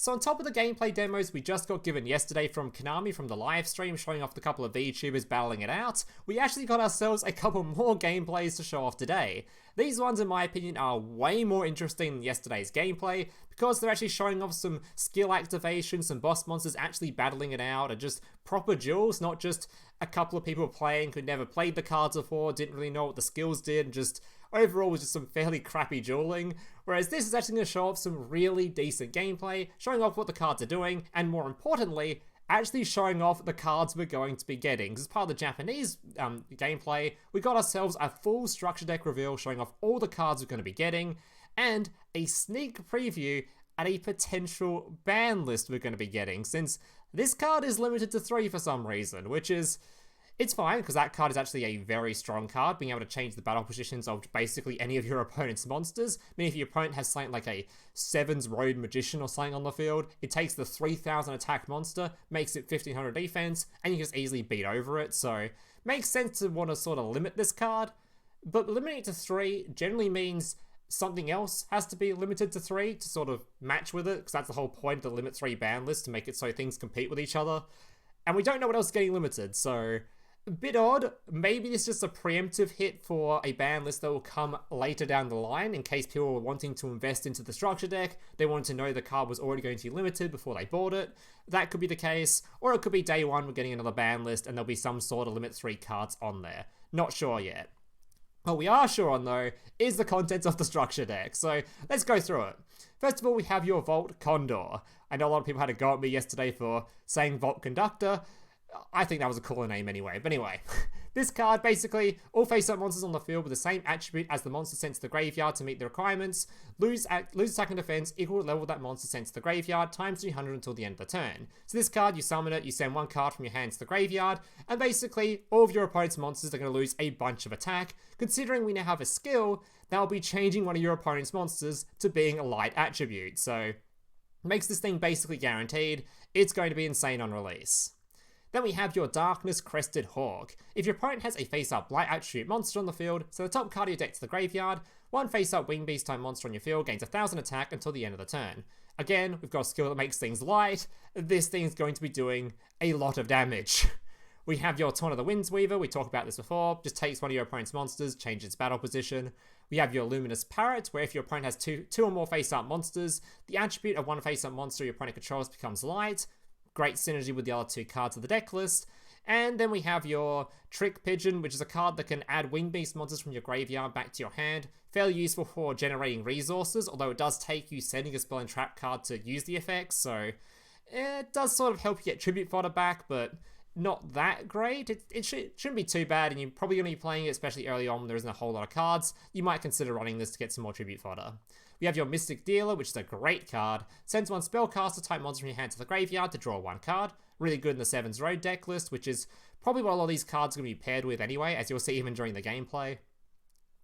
So on top of the gameplay demos we just got given yesterday from Konami from the live stream showing off the couple of VTubers battling it out, we actually got ourselves a couple more gameplays to show off today. These ones in my opinion are way more interesting than yesterday's gameplay because they're actually showing off some skill activation, some boss monsters actually battling it out, and just proper duels, not just a couple of people playing who never played the cards before, didn't really know what the skills did, and just overall was just some fairly crappy dueling. Whereas this is actually going to show off some really decent gameplay, showing off what the cards are doing, and more importantly, actually showing off the cards we're going to be getting. As part of the Japanese gameplay, we got ourselves a full structure deck reveal showing off all the cards we're going to be getting, and a sneak preview at a potential ban list we're going to be getting, since this card is limited to 3 for some reason, which is... it's fine, because that card is actually a very strong card, being able to change the battle positions of basically any of your opponent's monsters. I mean, if your opponent has something like a 7's Road Magician or something on the field, it takes the 3000 attack monster, makes it 1500 defense, and you can just easily beat over it, so makes sense to want to sort of limit this card. But limiting it to 3 generally means something else has to be limited to 3 to sort of match with it, because that's the whole point of the limit 3 ban list, to make it so things compete with each other. And we don't know what else is getting limited, so... a bit odd. Maybe this is just a preemptive hit for a ban list that will come later down the line in case people were wanting to invest into the structure deck. They wanted to know the card was already going to be limited before they bought it. That could be the case. Or it could be day one we're getting another ban list and there'll be some sort of limit 3 cards on there. Not sure yet. What we are sure on though is the contents of the structure deck. So let's go through it. First of all, we have your Vault Condor. I know a lot of people had a go at me yesterday for saying Vault Conductor. I think that was a cooler name anyway. But anyway, this card basically all face-up monsters on the field with the same attribute as the monster sent to the graveyard to meet the requirements. Lose attack and defense equal to level that monster sent to the graveyard times 300 until the end of the turn. So this card, you summon it, you send one card from your hand to the graveyard, and basically all of your opponent's monsters are going to lose a bunch of attack. Considering we now have a skill, that will be changing one of your opponent's monsters to being a light attribute. So makes this thing basically guaranteed. It's going to be insane on release. Then we have your Darkness Crested Hawk. If your opponent has a face-up light attribute monster on the field, so the top card of your deck to the graveyard, one face-up Wing Beast type monster on your field gains 1000 attack until the end of the turn. Again, we've got a skill that makes things light. This thing's going to be doing a lot of damage. We have your Taunt of the Windsweaver, we talked about this before, just takes one of your opponent's monsters, changes its battle position. We have your Luminous Parrot, where if your opponent has two or more face-up monsters, the attribute of one face-up monster your opponent controls becomes light. Great synergy with the other 2 cards of the deck list. And then we have your Trick Pigeon, which is a card that can add Wing Beast monsters from your graveyard back to your hand. Fairly useful for generating resources, although it does take you sending a spell and trap card to use the effects, so it does sort of help you get tribute fodder back, but not that great. It shouldn't be too bad, and you're probably going to be playing it, especially early on when there isn't a whole lot of cards. You might consider running this to get some more tribute fodder. We have your Mystic Dealer, which is a great card. Sends one spellcaster type monster from your hand to the graveyard to draw 1 card. Really good in the 7's Road deck list, which is probably what a lot of these cards are going to be paired with anyway, as you'll see even during the gameplay.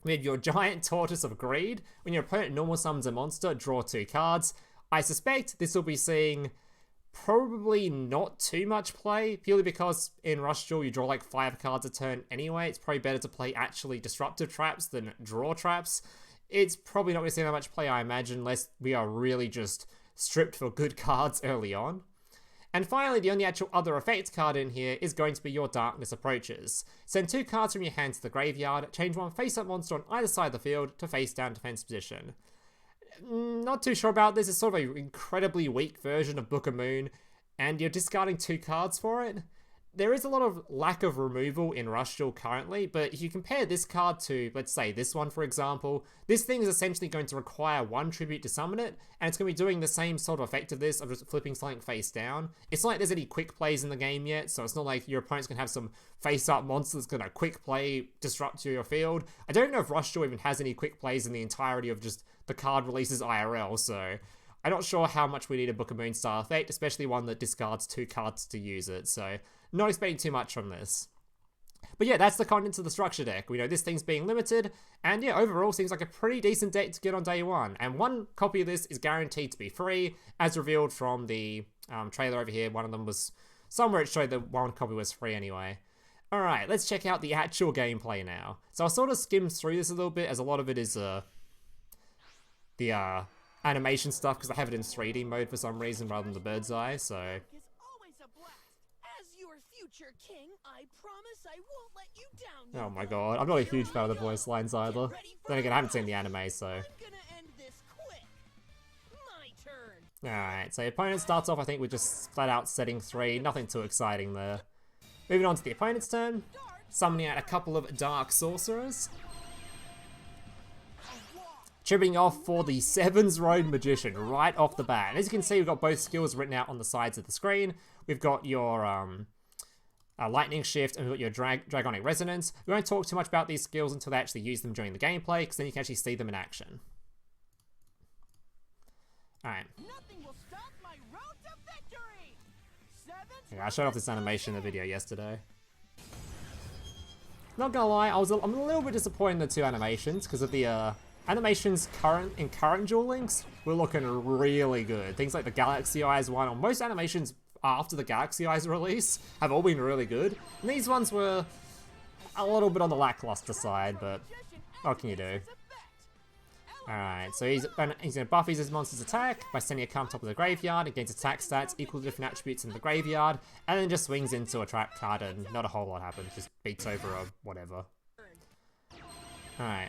We have your Giant Tortoise of Greed. When your opponent normal summons a monster, draw 2 cards. I suspect this will be seeing probably not too much play, purely because in Rush Duel you draw like 5 cards a turn anyway. It's probably better to play actually Disruptive Traps than draw traps. It's probably not going to see that much play, I imagine, unless we are really just stripped for good cards early on. And finally, the only actual other effect card in here is going to be your Darkness Approaches. Send 2 cards from your hand to the graveyard, change one face-up monster on either side of the field to face-down defense position. Not too sure about this. It's sort of an incredibly weak version of Book of Moon, and you're discarding 2 cards for it. There is a lot of lack of removal in Rush Duel currently, but if you compare this card to, let's say, this one, for example, this thing is essentially going to require 1 tribute to summon it, and it's going to be doing the same sort of effect of this, of just flipping something face down. It's not like there's any quick plays in the game yet, so it's not like your opponent's going to have some face-up monster that's going to quick play, disrupt to your field. I don't know if Rush Duel even has any quick plays in the entirety of just the card releases IRL, so I'm not sure how much we need a Book of Moon style effect, especially one that discards 2 cards to use it, so not expecting too much from this. But yeah, that's the contents of the structure deck. We know this thing's being limited, and yeah, overall seems like a pretty decent deck to get on day one. And 1 copy of this is guaranteed to be free, as revealed from the trailer over here. One of them was, somewhere it showed that 1 copy was free anyway. Alright, let's check out the actual gameplay now. So I'll sort of skim through this a little bit, as a lot of it is the animation stuff because I have it in 3D mode for some reason rather than the bird's eye, so... Is always a blast. As your future king, I promise I won't let you down. Oh my god, I'm not a huge fan of the voice lines either. Then again, I haven't seen the anime, so... I'm gonna end this quick. My turn. Alright, so your opponent starts off, I think, with just flat out setting 3, nothing too exciting there. Moving on to the opponent's turn, summoning out a couple of Dark Sorcerers. Tripping off for the Sevens Road Magician right off the bat. And as you can see, we've got both skills written out on the sides of the screen. We've got your Lightning Shift and we've got your Dragonic Resonance. We won't talk too much about these skills until they actually use them during the gameplay, because then you can actually see them in action. Alright. Yeah, I showed off this animation in the video yesterday. Not gonna lie, I'm a little bit disappointed in the two animations because of the animations in current Duel Links were looking really good. Things like the Galaxy Eyes one, or most animations after the Galaxy Eyes release, have all been really good. And these ones were a little bit on the lackluster side, but what can you do? Alright, so he's going to buff his monster's attack by sending a card on top of the graveyard. It gains attack stats equal to different attributes in the graveyard, and then just swings into a trap card and not a whole lot happens, just beats over a whatever. Alright.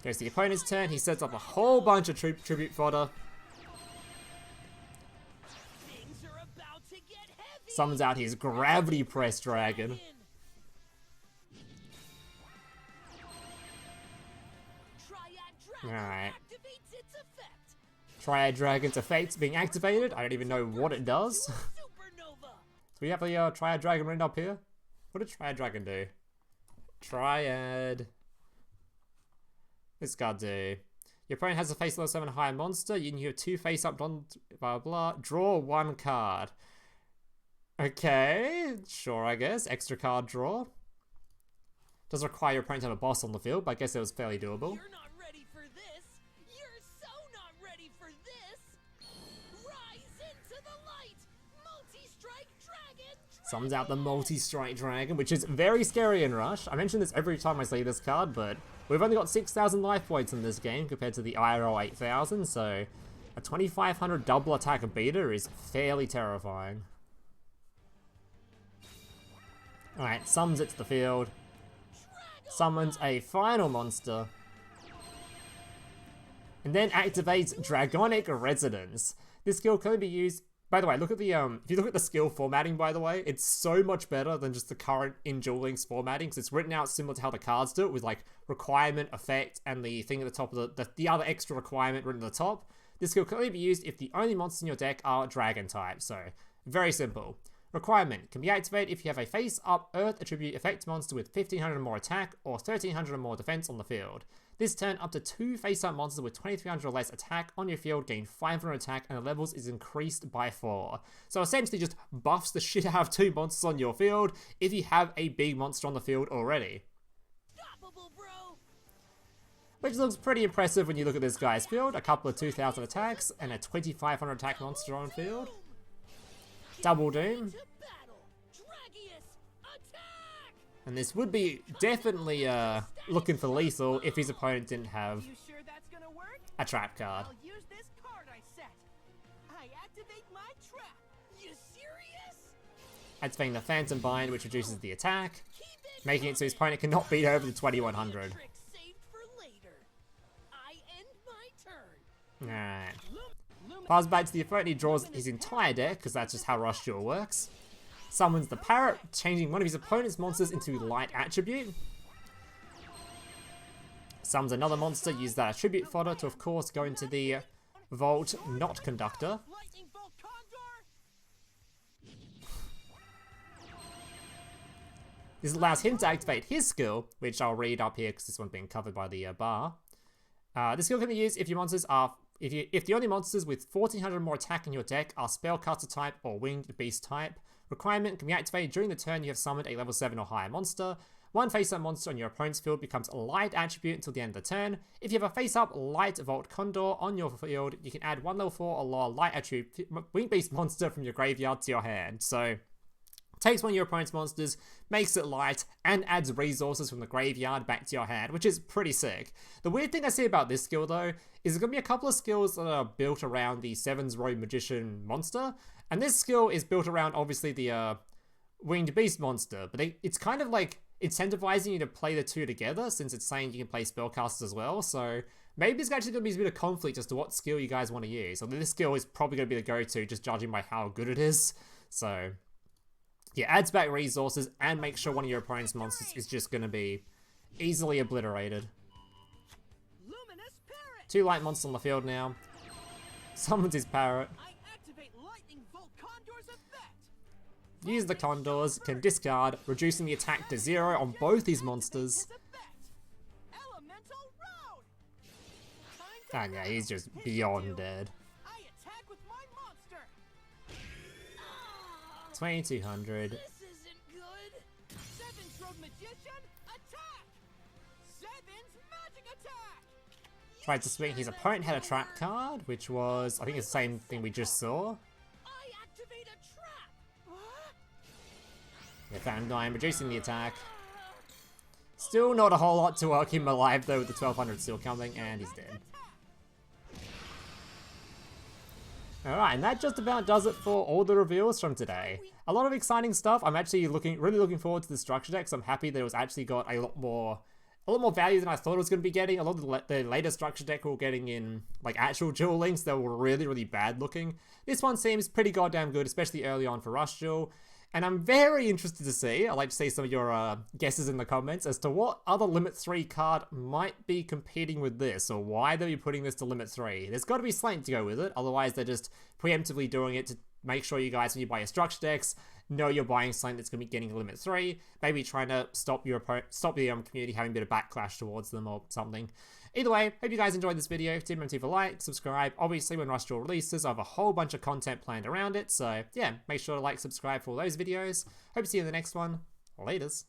Goes to the opponent's turn, he sets up a whole bunch of tribute fodder. Summons out his Gravity Press Dragon. Alright. Triad Dragon's effect being activated. I don't even know what it does. So we have the Triad Dragon written up here. What did Triad Dragon do? Triad. This card do. Your opponent has a face level 7 higher monster. You can have 2 face up, blah blah blah. Draw 1 card. Okay, sure, I guess. Extra card draw. Does require your opponent to have a boss on the field, but I guess it was fairly doable. You're not ready for this. You're so not ready for this. Rise into the light. Multi-strike dragon. Summons out the Multi-Strike Dragon, which is very scary in Rush. I mention this every time I see this card, but we've only got 6,000 life points in this game compared to the IRL 8,000, so a 2,500 double attack beater is fairly terrifying. Alright, summons it to the field. Summons a final monster. And then activates Dragonic Resonance. This skill can only be used... By the way, look at the if you look at the skill formatting, by the way, it's so much better than just the current in Duel Links formatting, because it's written out similar to how the cards do it, with like requirement, effect, and the thing at the top of the other extra requirement written at the top. This skill can only be used if the only monsters in your deck are dragon type, so very simple. Requirement can be activated if you have a face-up Earth attribute effect monster with 1,500 or more attack or 1,300 or more defense on the field. This turn, up to 2 face-up monsters with 2,300 or less attack on your field gain 500 attack, and the levels is increased by 4. So essentially just buffs the shit out of 2 monsters on your field if you have a big monster on the field already. Which looks pretty impressive when you look at this guy's field. A couple of 2,000 attacks and a 2,500 attack monster on field. Double Doom. And this would be definitely looking for lethal if his opponent didn't have a trap card. Activating the Phantom Bind, which reduces the attack, making it so his opponent cannot beat over the 2,100. Alright. Passes back to the opponent, he draws his entire deck, because that's just how Rush Duel works. Summons the Parrot, changing one of his opponent's monsters into Light Attribute. Summons another monster, use that attribute fodder to, of course, go into the Vault, not Conductor. This allows him to activate his skill, which I'll read up here because this one's being covered by the bar. This skill can be used if your monsters are if the only monsters with 1,400 or more attack in your deck are Spellcaster type or Winged Beast type. Requirement can be activated during the turn you have summoned a level 7 or higher monster. One face-up monster on your opponent's field becomes a Light Attribute until the end of the turn. If you have a face-up Light Vault Condor on your field, you can add one level 4 or lower Light Attribute Winged Beast monster from your graveyard to your hand. So, Takes one of your opponent's monsters, makes it light, and adds resources from the graveyard back to your hand, which is pretty sick. The weird thing I see about this skill though, is there's going to be a couple of skills that are built around the Seven's Row Magician monster, and this skill is built around obviously the Winged Beast monster, but it's kind of like incentivizing you to play the two together, since it's saying you can play spellcasters as well, so maybe there's actually going to be a bit of conflict as to what skill you guys want to use. Although this skill is probably going to be the go-to, just judging by how good it is, so yeah, adds back resources and makes sure one of your opponent's monsters is just going to be easily obliterated. 2 light monsters on the field now. Summons his parrot. Use the condors, can discard, reducing the attack to 0 on both these monsters. And yeah, he's just beyond dead. 2200. This isn't good. Seven's Road Magician, attack! Seven's magic attack! Tried to swing. His opponent had a trap card, which was, I think it's the same thing we just saw. I activate a trap! Yeah, found Dime, reducing the attack. Still not a whole lot to work him alive though, with the 1200 still coming, and he's dead. Alright, and that just about does it for all the reveals from today. A lot of exciting stuff. I'm actually really looking forward to the structure deck, so I'm happy that it was actually got a lot more value than I thought it was going to be getting. A lot of the later structure deck we were getting in like actual Duel links that were really bad looking. This one seems pretty goddamn good, especially early on for Rush Duel. And I'm very interested to see, I'd like to see some of your guesses in the comments as to what other Limit 3 card might be competing with this, or why they'll be putting this to Limit 3. There's got to be something to go with it, otherwise they're just preemptively doing it to make sure you guys, when you buy your structure decks, know you're buying something that's going to be getting a Limit 3, maybe trying to stop the community having a bit of backlash towards them or something. Either way, hope you guys enjoyed this video. Didn't remember to leave a like, subscribe. Obviously, when Rush Duel releases, I have a whole bunch of content planned around it. So yeah, make sure to like, subscribe for all those videos. Hope to see you in the next one. Laters.